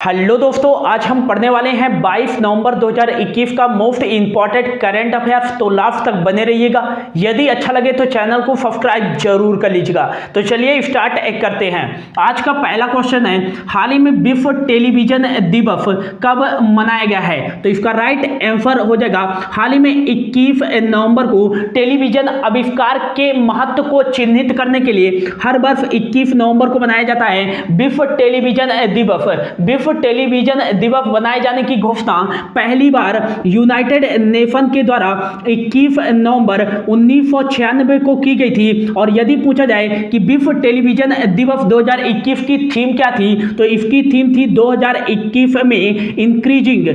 Hello दोस्तों, आज हम पढ़ने वाले हैं 22 नवंबर 2021 का मोस्ट इंपॉर्टेंट करंट अफेयर्स। तो लास्ट तक बने रहिएगा। यदि अच्छा लगे तो चैनल को सब्सक्राइब जरूर कर लीजिएगा। तो चलिए स्टार्ट करते हैं। आज का पहला क्वेश्चन है, हाल ही में विश्व टेलीविजन दिवस कब मनाया गया है? तो इसका राइट आंसर हो जाएगा, हाल ही में 21 नवंबर को टेलीविजन आविष्कार के महत्व को चिन्हित करने के लिए हर वर्ष 21 नवंबर को मनाया जाता है विश्व टेलीविजन दिवस। विश्व टेलीविजन दिवस बनाए जाने की घोषणा पहली बार यूनाइटेड नेशन के द्वारा 21 नवंबर 1996 को की गई थी। और यदि पूछा जाए कि विश्व टेलीविजन दिवस 2021 की थीम क्या थी, तो इसकी थीम थी 2021 में इंक्रीजिंग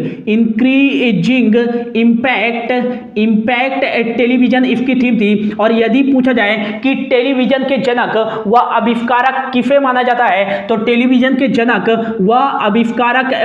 इम्पैक्ट टेलीविजन, इसकी थीम थी। और यदि पूछा जाए कि टेलीविजन के जनक व आविष्कारक किसे माना जाता है, तो टेलीविजन के जनक व आविष्कारक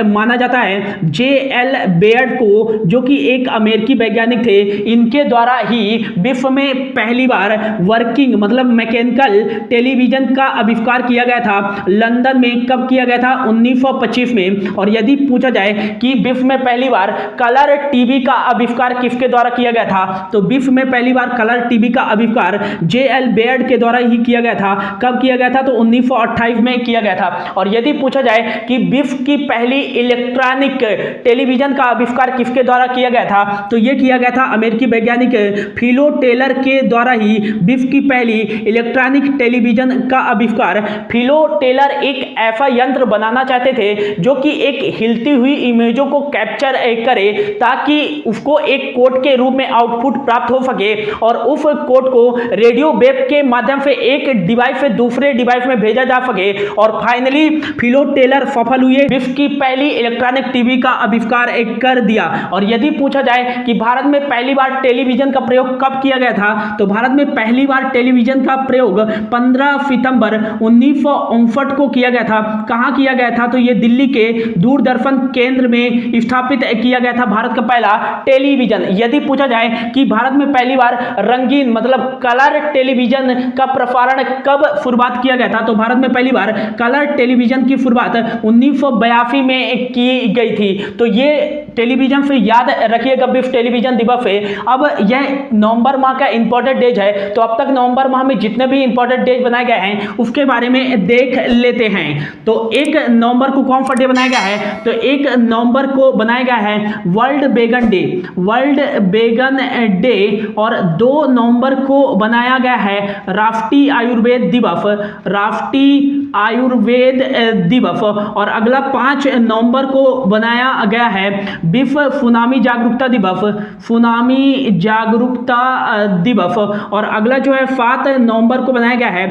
माना जाता है जे.एल. बेयर्ड को, जो कि एक अमेरिकी वैज्ञानिक थे। इनके द्वारा ही विश्व में पहली बार वर्किंग मतलब मैकेनिकल टेलीविजन का आविष्कार किया गया था। लंदन में कब किया गया था? 1925 में। और यदि पूछा जाए कि विश्व में पहली बार कलर टीवी का आविष्कार किसके द्वारा किया गया था, तो विश्व में पहली बार कलर टीवी का आविष्कार जे.एल. बेयर्ड के द्वारा ही किया गया था। कब किया गया था? तो 1928 में किया गया था। और यदि पूछा जाए कि विश्व की पहली इलेक्ट्रॉनिक टेलीविजन का आविष्कार किसके द्वारा किया गया था, तो यह किया गया था अमेरिकी वैज्ञानिक फिलो टेलर के द्वारा ही विश्व की पहली इलेक्ट्रॉनिक टेलीविजन का आविष्कार। फिलो टेलर एक ऐसा यंत्र बनाना चाहते थे जो कि एक हिलती हुई इमेजों को कैप्चर करे, ताकि उसको एक कोड के रूप में आउटपुट प्राप्त हो सके और उस कोड को रेडियो वेव के माध्यम से एक डिवाइस से दूसरे डिवाइस में भेजा जा सके। और फाइनली फिलो टेलर सफल हुए, विश्व की पहली इलेक्ट्रॉनिक टीवी का आविष्कार कर दिया। और यदि पूछा जाए कि भारत में पहली बार टेलीविजन का प्रयोग कब किया गया था, तो भारत में पहली बार टेलीविजन का प्रयोग 15 सितंबर 1959 को किया गया था। कहां किया गया था? तो यह दिल्ली के दूरदर्शन केंद्र में स्थापित किया गया था भारत का पहला टेलीविजन। यदि पूछा जाए कि भारत में पहली बार रंगीन मतलब कलर टेलीविजन का प्रसारण कब शुरुआत किया गया था, तो भारत में पहली बार कलर टेलीविजन की शुरुआत 1982 में की गई थी। तो ये टेलीविजन से याद रखिएगा, विश्व टेलीविजन दिवस है। अब यह नवंबर माह का इंपॉर्टेंट डेज है, तो अब तक नवंबर माह में जितने भी इंपॉर्टेंट डेज बनाए गए हैं उसके बारे में देख लेते हैं। तो 1 नवंबर को कौन सा डे बनाया गया है? तो 1 नवंबर को बनाया गया है वर्ल्ड वेगन डे। और 2 नवंबर को बनाया गया है राष्ट्रीय आयुर्वेद दिवस। और अगला 5 नवंबर को बनाया गया है विश्व सुनामी जागरूकता दिवस। और अगला जो है 7 नवंबर को बनाया गया है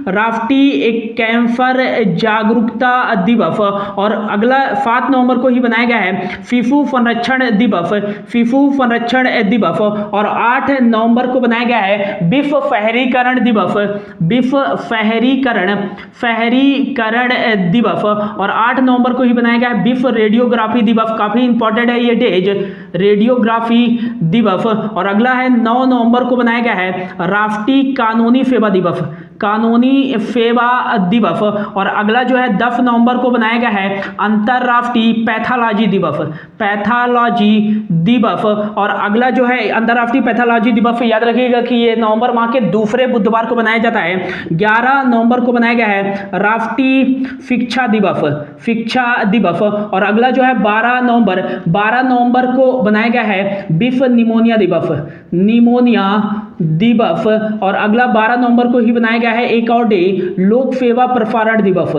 राष्ट्रीय कैंसर जागरूकता दिवस। और अगला 7 नवंबर को ही बनाया गया है शिशु संरक्षण दिवस। और 8 नवंबर को बनाया गया है विश्व शहरीकरण दिवस। और 8 नवंबर को ही बनाया गया है विश्व रेडियोग्राफी दिवस। काफी इंपॉर्टेंट है ये डेज, रेडियोग्राफी दिवस। और अगला है 9 नवंबर को बनाया गया है राष्ट्रीय कानूनी सेवा दिवस। और अगला जो है 10 नवंबर को बनाया गया है अंतरराष्ट्रीय पैथोलॉजी दिवस। और अगला जो है अंतरराष्ट्रीय पैथोलॉजी दिवस, याद रखिएगा कि ये नवंबर माह के दूसरे बुधवार को बनाया जाता है। 11 नवंबर को बनाया गया है राष्ट्रीय शिक्षा दिवस। और अगला जो है 12 नवंबर को बनाया गया है विश्व निमोनिया दिवस। और अगला 12 नवंबर को ही बनाया गया है एक और डे लोक सेवा प्रसारण दिवस।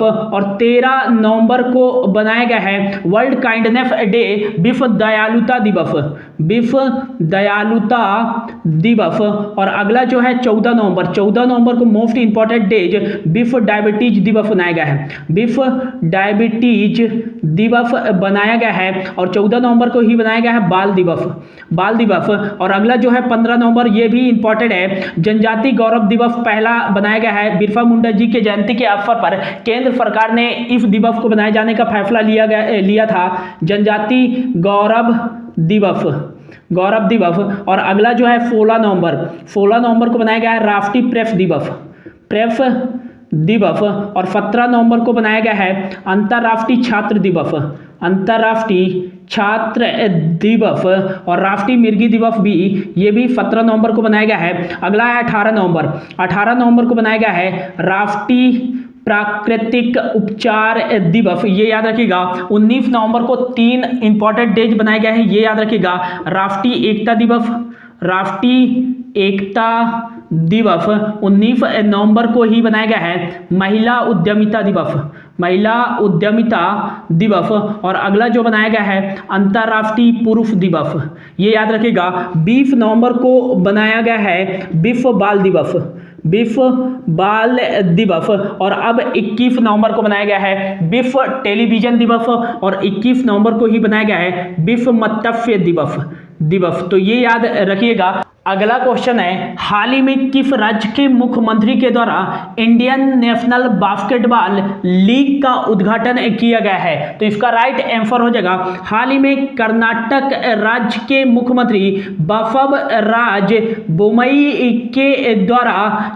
और 13 नवंबर को बनाया गया है वर्ल्ड काइंडनेस डे, विश्व दयालुता दिवस। और अगला जो है 14 नवंबर को मोस्ट इंपॉर्टेंट डेज विश्व डायबिटीज दिवस बनाया गया है, विश्व डायबिटीज दिवस बनाया गया है। और 14 नवंबर को ही बनाया गया है बाल दिवस। और अगला जो है 15 नवंबर, ये भी इंपॉर्टेंट है, जनजाति गौरव दिवस पहला बनाया गया है। बिरसा मुंडा जी के जयंती के अवसर पर केंद्र सरकार ने इस दिवस को बनाए जाने का फैसला लिया था, जनजाति गौरव दिवस। और अगला जो है 16 नवंबर को बनाया गया है राष्ट्रीय प्रेस दिवस और 17 नवंबर को बनाया गया है अंतर्राष्ट्रीय छात्र दिवस, अंतर्राष्ट्रीय छात्र दिवस। और राष्ट्रीय मिर्गी दिवस भी, ये भी 17 नवंबर को बनाया गया है। अगला है 18 नवंबर, 18 नवंबर को बनाया गया है राष्ट्रीय प्राकृतिक उपचार दिवस, ये याद रखिएगा। 19 नवंबर को 3 इंपॉर्टेंट डेज बनाए गए हैं, ये याद रखिएगा। राष्ट्रीय एकता दिवस, राष्ट्रीय एकता दिवस 19 नवंबर को ही बनाया गया है। महिला उद्यमिता दिवस, महिला उद्यमिता दिवस। और अगला जो बनाया गया है अंतर्राष्ट्रीय पुरुष दिवस, ये याद रखिएगा। 20 नवंबर को बनाया गया है विश्व बाल दिवस, विश्व बाल दिवस। और अब 21 नवंबर को बनाया गया है विश्व टेलीविजन दिवस, और 21 नवंबर को ही बनाया गया है विश्व मत्स्य दिवस। तो ये याद रखिएगा। अगला क्वेश्चन है, हाल ही में किस राज्य के मुख्यमंत्री के द्वारा इंडियन नेशनल बास्केटबॉल लीग का उद्घाटन किया गया है? तो इसका राइट आंसर हो जाएगा हाल ही में कर्नाटक राज्य के मुख्यमंत्री बसवराज बोम्मई के द्वारा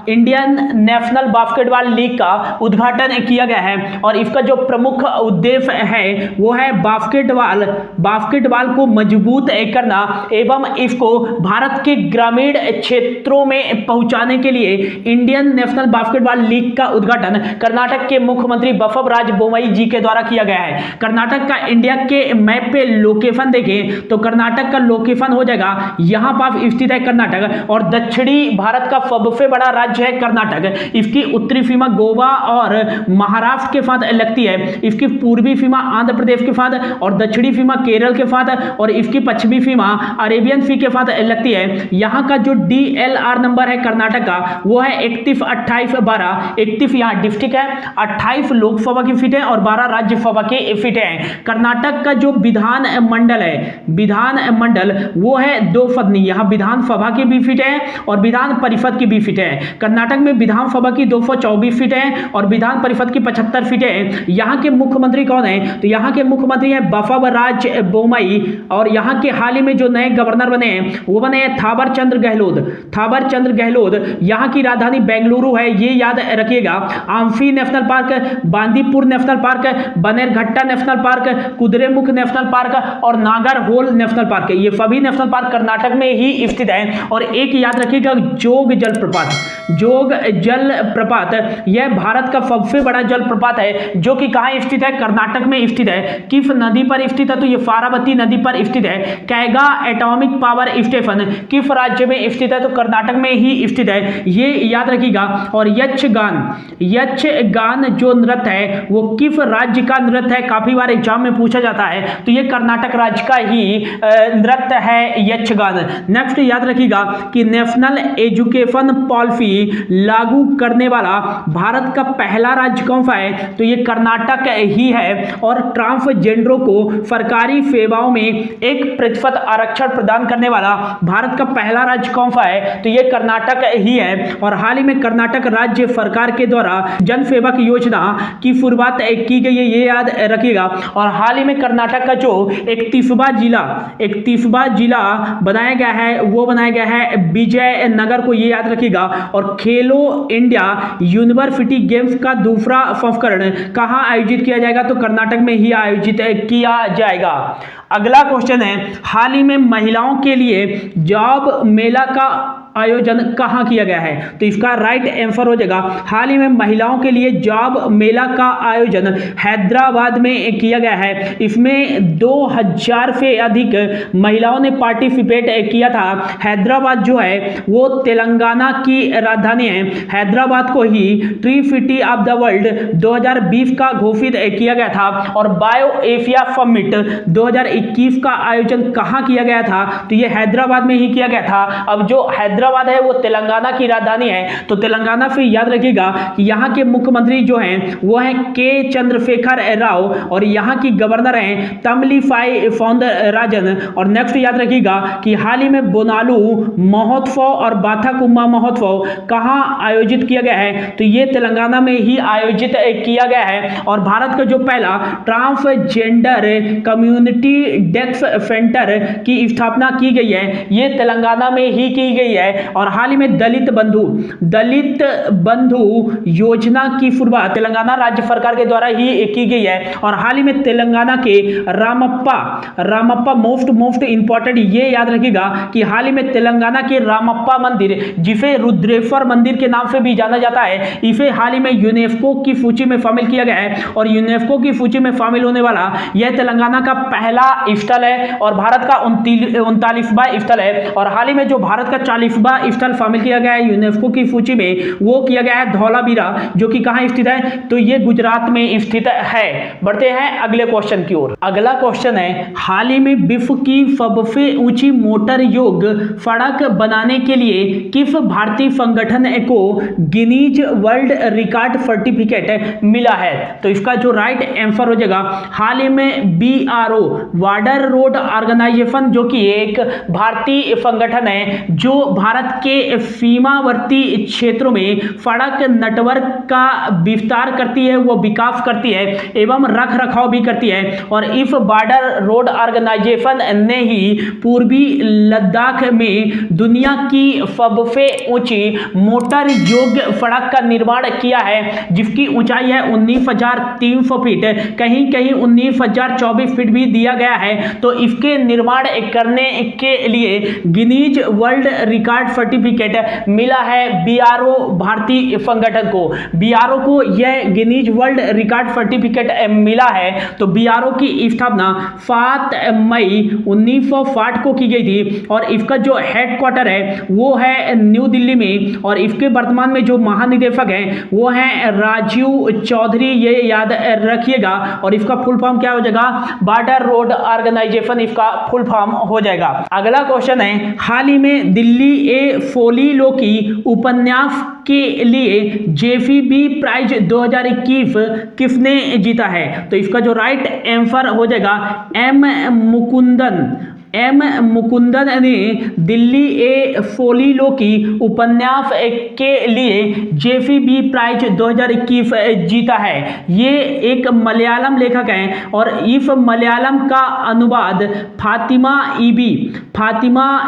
इंडियन नेशनल बास्केटबॉल लीग का उद्घाटन किया गया है। और इसका जो प्रमुख उद्देश्य है वो है बास्केटबॉल को मजबूत करना एवं इसको भारत के ग्रामीण क्षेत्रों में पहुंचाने के लिए इंडियन नेशनल बास्केटबॉल लीग का उद्घाटन कर्नाटक के मुख्यमंत्री बसवराज बोम्मई जी के द्वारा किया गया है। कर्नाटक का इंडिया के मैप पे लोकेशन देखें तो कर्नाटक का लोकेशन हो जाएगा यहां पर स्थित है कर्नाटक, और दक्षिणी भारत का सबसे बड़ा राज्य है कर्नाटक। इसकी उत्तरी सीमा गोवा और महाराष्ट्र के साथ लगती है, इसकी पूर्वी सीमा आंध्र प्रदेश के साथ और दक्षिणी सीमा केरल के साथ, और इसकी पश्चिमी सीमा अरेबियन सी के साथ लगती है। यहाँ का जो DLR नंबर है कर्नाटक का वो है 31, 28, 12। 31 यहाँ डिस्ट्रिक्ट है, 28 लोकसभा की सीटें और 12 राज्यसभा की सीटें हैं। कर्नाटक का जो विधान मंडल है, विधान मंडल वो है 2 सदनी, यहाँ विधानसभा की भी सीटें हैं और विधान परिषद की भी सीटें हैं। कर्नाटक में विधानसभा की 224 सीटें हैं और विधान परिषद की 75 सीटें हैं। यहाँ के मुख्यमंत्री कौन है? तो यहाँ के मुख्यमंत्री हैं बसवराज बोम्मई, और यहाँ के हाल ही में जो नए गवर्नर बने हैं वो बने हैं थावर चंद्र गहलोत। यहाँ की राजधानी बेंगलुरु है, ये याद रखिएगा। Anshi national park, Bandipur national park, Bannerghatta national park, Kudremukh national park और नागरहोल नेशनल पार्क, ये सभी नेशनल पार्क कर्नाटक में ही स्थित है। और एक याद रखिएगा जोग जलप्रपात, यह भारत का सबसे बड़ा जलप्रपात है जो कि कहाँ स्थित है? कर्नाटक में स्थित है। किस नदी पर स्थित है? तो ये फारावती नदी पर स्थित है। कैगा एटॉमिक पावर स्टेशन किस राज्य में स्थित है? तो कर्नाटक में ही स्थित है, ये याद रखिएगा। और यक्षगान जो नृत्य है वो किस राज्य का नृत्य है? काफी बार एग्जाम में पूछा जाता है, तो ये कर्नाटक राज्य का ही नृत्य है यक्षगान। नेक्स्ट याद रखिएगा कि नेशनल एजुकेशन पॉलिसी लागू करने वाला भारत का पहला राज्य कौन सा है? तो ये कर्नाटक ही है। और ट्रांसजेंडरों को सरकारी सेवाओं में 1% आरक्षण प्रदान करने वाला भारत का पहला राज्य कौन सा है? तो ये कर्नाटक ही है। और हाल ही में कर्नाटक राज्य सरकार के द्वारा जन सेवा की योजना की शुरुआत की गई है, ये याद रखिएगा। और हाल ही में कर्नाटक का जो 31वां जिला बनाया गया है वो बनाया गया है विजयनगर को, ये याद रखिएगा। और खेलो इंडिया यूनिवर्सिटी गेम्स का दूसरा संस्करण कहाँ आयोजित किया जाएगा? तो कर्नाटक में ही आयोजित किया जाएगा। अगला क्वेश्चन है, हाल ही में महिलाओं के लिए जॉब मेला का आयोजन कहाँ किया गया है? तो इसका राइट आंसर हो जाएगा हाल ही में महिलाओं के लिए जॉब मेला का आयोजन हैदराबाद में किया गया है। इसमें 2000 से अधिक महिलाओं ने पार्टिसिपेट किया था। हैदराबाद जो है वो तेलंगाना की राजधानी है। हैदराबाद को ही tree city of the world 2020 का घोषित किया गया था। और बायो एशिया समिट 2021 का आयोजन कहाँ किया गया था? तो ये हैदराबाद में ही किया गया था। अब जो हैदराबाद है वो तेलंगाना की राजधानी है, तो तेलंगाना से याद रखिएगा कि यहाँ के मुख्यमंत्री जो हैं वो हैं के चंद्रशेखर राव, और यहाँ की गवर्नर हैं तमिलिसाई सौंदरराजन। और नेक्स्ट याद रखिएगा कि हाल ही में बोनालू महोत्सव और बाथाकुम्मा महोत्सव कहाँ आयोजित किया गया है? तो ये तेलंगाना में ही आयोजित किया गया है। और भारत का जो पहला ट्रांसजेंडर कम्युनिटी डेस्क सेंटर की स्थापना की गई है, ये तेलंगाना में ही की गई है। है। और हाल ही में दलित बंधु योजना की शुरुआत तेलंगाना राज्य सरकार के द्वारा ही की गई है। और हाल ही में तेलंगाना के रामप्पा मोस्ट इंपॉर्टेंट ये याद रखिएगा कि हाल ही में तेलंगाना के रामप्पा मंदिर, जिसे रुद्रेश्वर मंदिर के नाम से भी जाना जाता है, इसे हाल ही में यूनेस्को की सूची में शामिल किया गया है। और यूनेस्को की सूची में शामिल होने वाला यह तेलंगाना का पहला स्थल है और भारत का 39वां स्थल है। और हाल ही में जो भारत का 40वां स्थल शामिल किया गया है यूनेस्को की सूची में, वो किया गया है धौलावीरा, जो कि कहां स्थित है, तो ये गुजरात में स्थित है। बढ़ते हैं अगले क्वेश्चन की ओर। अगला क्वेश्चन है, हाल ही में विश्व की सबसे ऊंची मोटर योग सड़क बनाने के लिए किस भारतीय संगठन को गिनीज वर्ल्ड रिकॉर्ड सर्टिफिकेट मिला है? तो इसका जो राइट आंसर हो जाएगा, हाल ही में BRO बॉर्डर रोड ऑर्गेनाइजेशन, जो कि एक भारतीय संगठन है जो भारत के सीमावर्ती क्षेत्रों में सड़क नेटवर्क का विस्तार करती है, वो विकास करती है एवं रख रखाव भी करती है। और इस बॉर्डर रोड ऑर्गेनाइजेशन ने ही पूर्वी लद्दाख में दुनिया की सबसे ऊंची मोटर योग्य सड़क का निर्माण किया है, जिसकी ऊंचाई है 19,300 फीट, कहीं कहीं 19,024 फीट भी दिया गया है। तो इसके निर्माण करने के लिए गिनीज वर्ल्ड रिकॉर्ड सर्टिफिकेट मिला है BRO भारतीय संगठन को। BRO को यह गिनीज वर्ल्ड रिकॉर्ड सर्टिफिकेट मिला है। तो BRO की स्थापना 7 मई 1960 को की गई थी और इसका जो हेडक्वार्टर है वो है न्यू दिल्ली में। और इसके वर्तमान में जो महानिदेशक हैं वो हैं राजीव चौधरी, ये याद रखिएगा। और इसका फुल फॉर्म क्या हो जाएगा? बॉर्डर रोड ऑर्गेनाइजेशन इसका फुल फॉर्म हो जाएगा। अगला क्वेश्चन है, हाल ही में दिल्ली ए फोलीलोकी उपन्यास के लिए JCB प्राइज 2021 किसने जीता है? तो इसका जो राइट आंसर हो जाएगा M मुकुंदन ने दिल्ली ए फोलीलोकी उपन्यास के लिए JCB प्राइज 2021 जीता है। ये एक मलयालम लेखक हैं और इस मलयालम का अनुवाद फातिमा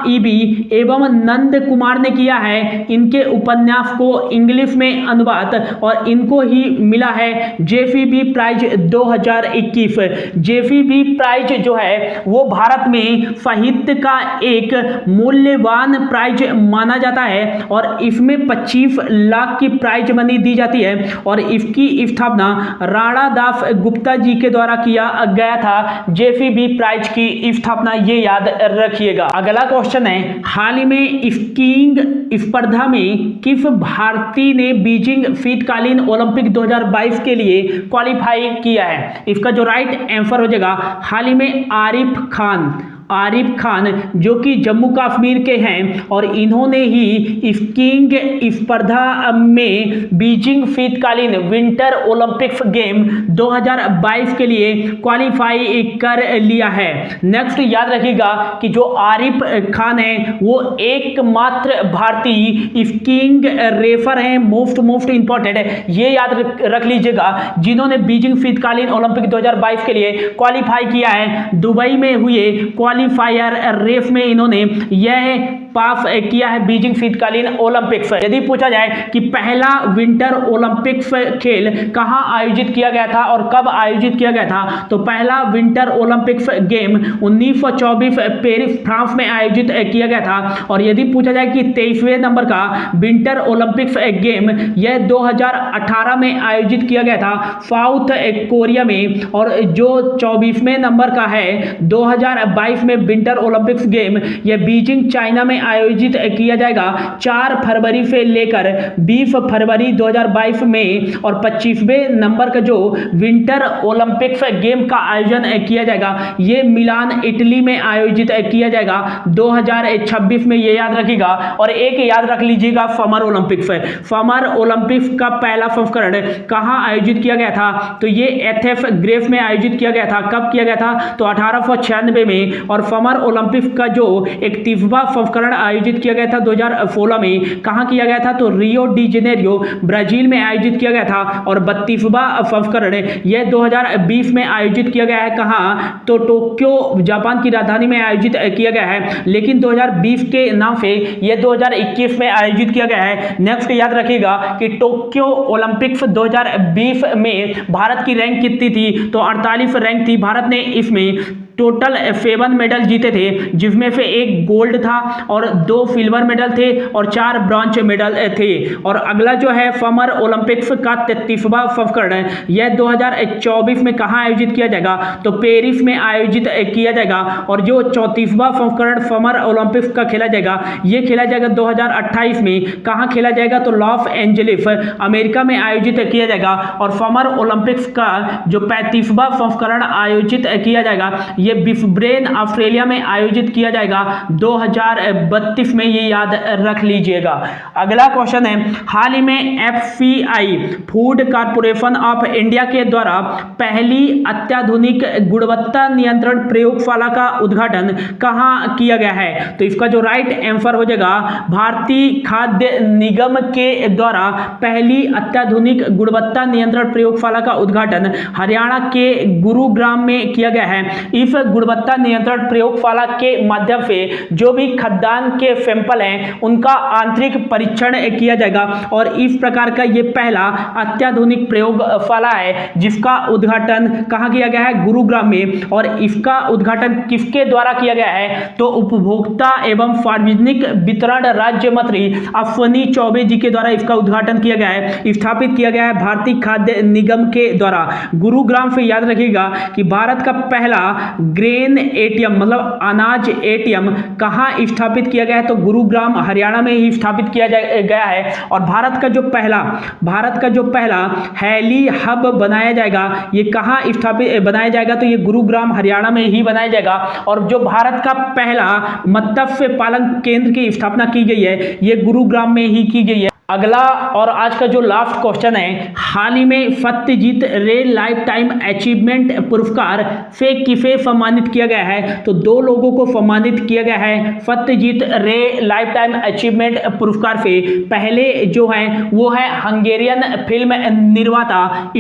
ईबी एवं नंद कुमार ने किया है। इनके उपन्यास को इंग्लिश में अनुवाद और इनको ही मिला है JCB प्राइज 2021। JCB प्राइज जो है वो भारत में साहित्य का एक मूल्यवान प्राइज माना जाता है और इसमें 25 लाख की प्राइज मनी दी जाती है। और इसकी स्थापना राणा दास गुप्ता जी के द्वारा किया गया था। JCB प्राइज की स्थापना ये याद रखिएगा। अगला क्वेश्चन है, हाल ही में स्कीइंग स्पर्धा में किस भारतीय ने बीजिंग शीतकालीन ओलंपिक 2022 के लिए क्वालिफाई किया है? इसका जो राइट आंसर हो जाएगा, हाल ही में आरिफ खान जो कि जम्मू कश्मीर के हैं और इन्होंने ही स्कीइंग स्पर्धा में बीजिंग शीतकालीन विंटर ओलंपिक्स गेम 2022 के लिए क्वालिफाई कर लिया है। नेक्स्ट याद रखिएगा कि जो आरिफ खान है वो एकमात्र भारतीय स्कीइंग रेसर हैं, मोस्ट इंपॉर्टेंट है, ये याद रख लीजिएगा, जिन्होंने बीजिंग शीतकालीन ओलंपिक 2022 के लिए क्वालिफाई किया है। दुबई में हुए क्वालिफायर रेस में इन्होंने यह पास किया है बीजिंग शीतकालीन ओलंपिक्स। यदि पूछा जाए कि पहला विंटर ओलंपिक्स खेल कहां आयोजित किया गया था और कब आयोजित किया गया था, तो पहला winter Olympics game 1924 Paris France में आयोजित किया गया था। और यदि पूछा जाए कि 23वें नंबर का विंटर ओलंपिक्स गेम यह 2018 में आयोजित किया गया था साउथ कोरिया में। और जो 24वें नंबर का है 2022 में विंटर ओलंपिक्स गेम यह बीजिंग चाइना में आयोजित किया जाएगा 4 फरवरी से लेकर 20 फरवरी 2022 में। और 25वें नंबर का जो विंटर ओलंपिक्स गेम का आयोजन किया जाएगा ये मिलान इटली में आयोजित किया जाएगा 2026 में, ये याद रखिएगा। और एक याद रख लीजिएगा समर ओलंपिक्स। समर ओलंपिक्स का पहला संस्करण कहां आयोजित किया गया था, तो ये एथेंस ग्रीस में आयोजित किया गया था। कब किया गया था, तो 1896 में। और और समर ओलंपिक का जो 31वां संस्करण आयोजित किया गया था 2016 में, कहाँ किया गया था, तो रियो डी जेनेरियो ब्राजील में आयोजित किया गया था। और 32वां संस्करण यह 2020 में आयोजित किया गया है, कहाँ, तो टोक्यो जापान की राजधानी में आयोजित किया गया है, लेकिन 2020 के नाम से यह 2021 में आयोजित किया गया है। नेक्स्ट याद रखिएगा कि टोक्यो ओलंपिक्स 2020 में भारत की रैंक कितनी थी, तो 48 रैंक थी। भारत ने इसमें टोटल 7 मेडल जीते थे, जिसमें से 1 गोल्ड था और 2 सिल्वर मेडल थे और 4 ब्रॉन्ज मेडल थे। और अगला जो है समर ओलंपिक्स का 33वां संस्करण यह 2024 में कहाँ आयोजित किया जाएगा, तो पेरिस में आयोजित किया जाएगा। और जो 34वां संस्करण समर ओलंपिक्स का खेला जाएगा, ये खेला जाएगा 2028 में, कहाँ खेला जाएगा, तो लॉस एंजलिस अमेरिका में आयोजित किया जाएगा। और समर ओलंपिक्स का जो 35वां संस्करण आयोजित किया जाएगा, ये ब्रिस्बेन ऑस्ट्रेलिया में आयोजित किया जाएगा 2032 में, ये याद रख लीजिएगा। अगला क्वेश्चन है, हाल ही में FCI food corporation of India के द्वारा पहली अत्याधुनिक गुणवत्ता नियंत्रण प्रयोगशाला का उद्घाटन कहां किया गया है, तो इसका जो राइट आंसर हो जाएगा भारतीय खाद्य निगम के द्वारा पहली अत्याधुनिक गुणवत्ता नियंत्रण प्रयोगशाला का उद्घाटन हरियाणा के गुरुग्राम में किया गया है। इस गुणवत्ता नियंत्रण प्रयोगशाला के माध्यम से जो भी खाद्यान्न के सैंपल हैं उनका आंतरिक परीक्षण किया जाएगा। और इस प्रकार का ये पहला अत्याधुनिक प्रयोगशाला है जिसका उद्घाटन कहाँ किया गया है, गुरुग्राम में। और इसका उद्घाटन किसके द्वारा किया गया है, तो उपभोक्ता एवं सार्वजनिक वितरण राज्य मंत्री अश्विनी चौबे जी के द्वारा इसका उद्घाटन किया गया है, स्थापित किया गया है भारतीय खाद्य निगम के द्वारा। गुरुग्राम से याद रखिएगा कि भारत का पहला ग्रेन एटीएम मतलब अनाज एटीएम कहाँ स्थापित किया गया है, तो गुरुग्राम हरियाणा में ही स्थापित किया गया है। और भारत का जो पहला हेली हब बनाया जाएगा, ये कहाँ स्थापित बनाया जाएगा, तो ये गुरुग्राम हरियाणा में ही बनाया जाएगा। और जो भारत का पहला मत्स्य पालन केंद्र की स्थापना की गई है, ये गुरुग्राम में ही की गई है। अगला और आज का जो लास्ट क्वेश्चन है, हाल ही में सत्यजीत रे लाइफ टाइम अचीवमेंट पुरस्कार से किसे सम्मानित किया गया है, तो 2 लोगों को सम्मानित किया गया है सत्यजीत रे लाइफ टाइम अचीवमेंट पुरस्कार से। पहले जो है वो है हंगेरियन फिल्म निर्माता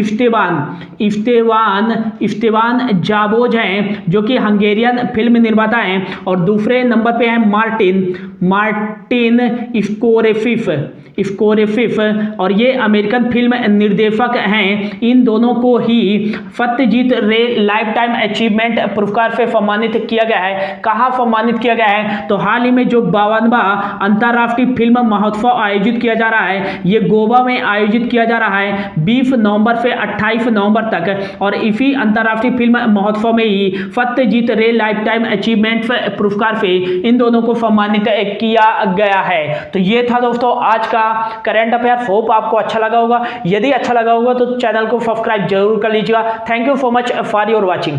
इस्तेवान जाबोज हैं, जो कि हंगेरियन फिल्म निर्माता हैं। और दूसरे नंबर पे है मार्टिन स्कोरेफिफ और ये अमेरिकन फिल्म निर्देशक हैं। इन दोनों को ही सत्यजीत रे लाइफ टाइम अचीवमेंट पुरस्कार से सम्मानित किया गया है। कहाँ सम्मानित किया गया है, तो हाल ही में जो 52वां अंतर्राष्ट्रीय फिल्म महोत्सव आयोजित किया जा रहा है, ये गोवा में आयोजित किया जा रहा है 20 नवंबर से 28 नवंबर तक। और इसी अंतर्राष्ट्रीय फिल्म महोत्सव में ही सत्यजीत रे लाइफ टाइम अचीवमेंट पुरस्कार से इन दोनों को सम्मानित किया गया है। तो ये था दोस्तों आज का करंट अफेयर। होप आपको अच्छा लगा होगा। यदि अच्छा लगा होगा तो चैनल को सब्सक्राइब जरूर कर लीजिएगा। Thank you so much for your watching.